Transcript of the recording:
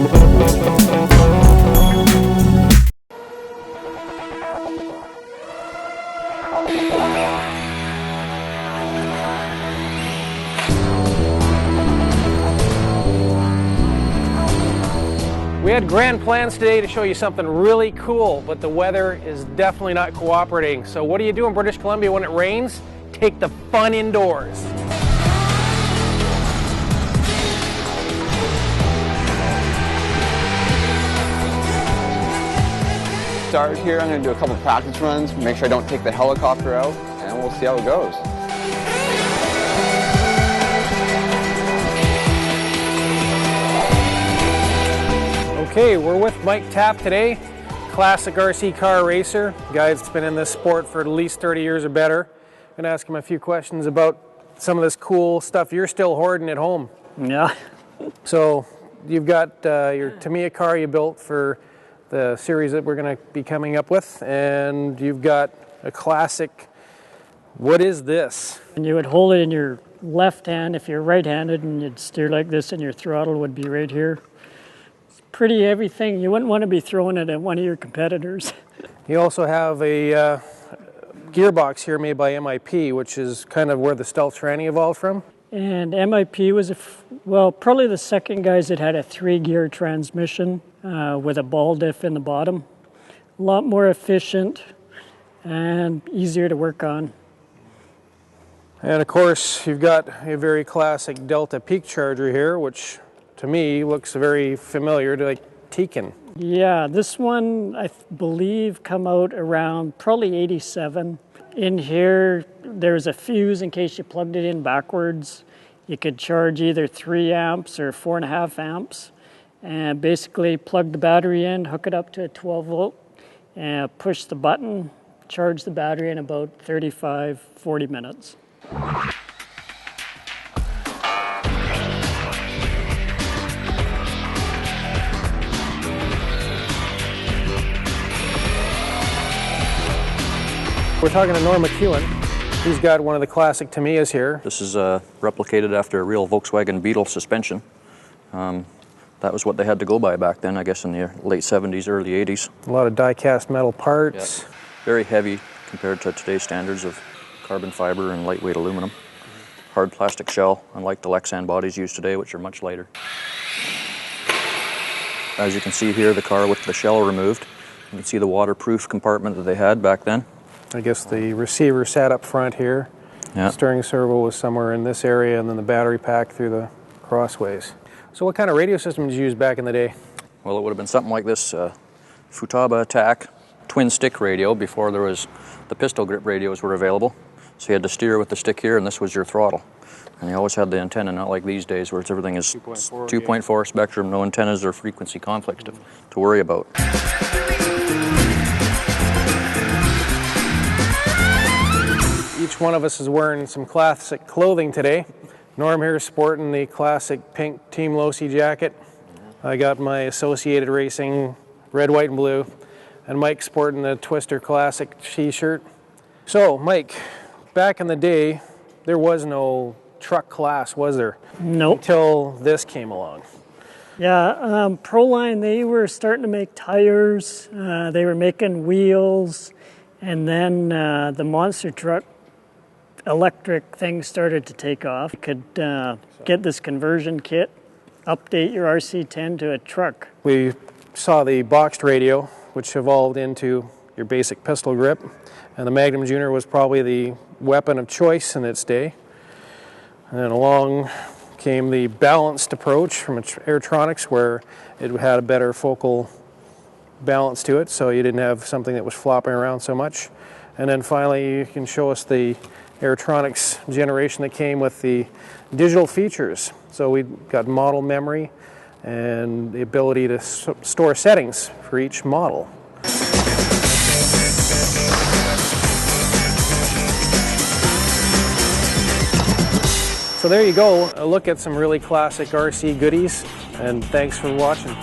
We had grand plans today to show you something really cool, but the weather is definitely not cooperating. So what do you do in British Columbia when it rains? Take the fun indoors. Start here, I'm going to do a couple practice runs, make sure I don't take the helicopter out, and we'll see how it goes. Okay, we're with Mike Tapp today, classic RC car racer, guy that's been in this sport for at least 30 years or better. I'm going to ask him a few questions about some of this cool stuff you're still hoarding at home. Yeah. So you've got your Tamiya car you built for the series that we're going to be coming up with, and you've got a classic. What is this? And you would hold it in your left hand if you're right-handed, and you'd steer like this, and your throttle would be right here. Pretty heavy thing. You wouldn't want to be throwing it at one of your competitors. You also have a gearbox here made by MIP, which is kind of where the Stealth Tranny evolved from. And MIP was, well, probably the second guys that had a 3-gear transmission with a ball diff in the bottom. A lot more efficient and easier to work on. And of course, you've got a very classic Delta peak charger here, which to me looks very familiar to like Tekin. Yeah, this one I believe come out around probably 87. In here there's a fuse in case you plugged it in backwards. You could charge either 3 amps or 4.5 amps and basically plug the battery in, hook it up to a 12 volt and push the button, charge the battery in about 35-40 minutes. We're talking to Norm McEwen. He's got one of the classic Tamiyas here. This is replicated after a real Volkswagen Beetle suspension. That was what they had to go by back then, I guess in the late 70s, early 80s. A lot of die-cast metal parts. Yeah. Very heavy compared to today's standards of carbon fiber and lightweight aluminum. Hard plastic shell, unlike the Lexan bodies used today, which are much lighter. As you can see here, the car with the shell removed. You can see the waterproof compartment that they had back then. I guess the receiver sat up front here. Yeah. Steering servo was somewhere in this area, and then the battery pack through the crossways. So what kind of radio system did you use back in the day? Well, it would have been something like this Futaba Attack twin stick radio before there was the pistol grip radios were available. So you had to steer with the stick here, and this was your throttle. And you always had the antenna, not like these days where everything is 2.4 spectrum, no antennas or frequency conflicts to worry about. Each one of us is wearing some classic clothing today. Norm here is sporting the classic pink Team Losi jacket. I got my Associated Racing red, white, and blue. And Mike's sporting the Twister Classic t-shirt. So, Mike, back in the day, there was no truck class, was there? Nope. Until this came along. Yeah, Proline, they were starting to make tires. They were making wheels. And then the monster truck electric thing started to take off. You could get this conversion kit, update your RC10 to a truck. We saw the boxed radio, which evolved into your basic pistol grip, and the Magnum Junior was probably the weapon of choice in its day. And then along came the balanced approach from Airtronics, where it had a better focal balance to it, so you didn't have something that was flopping around so much. And then finally you can show us the Airtronics generation that came with the digital features. So we got model memory and the ability to store settings for each model. So there you go, a look at some really classic RC goodies, and thanks for watching.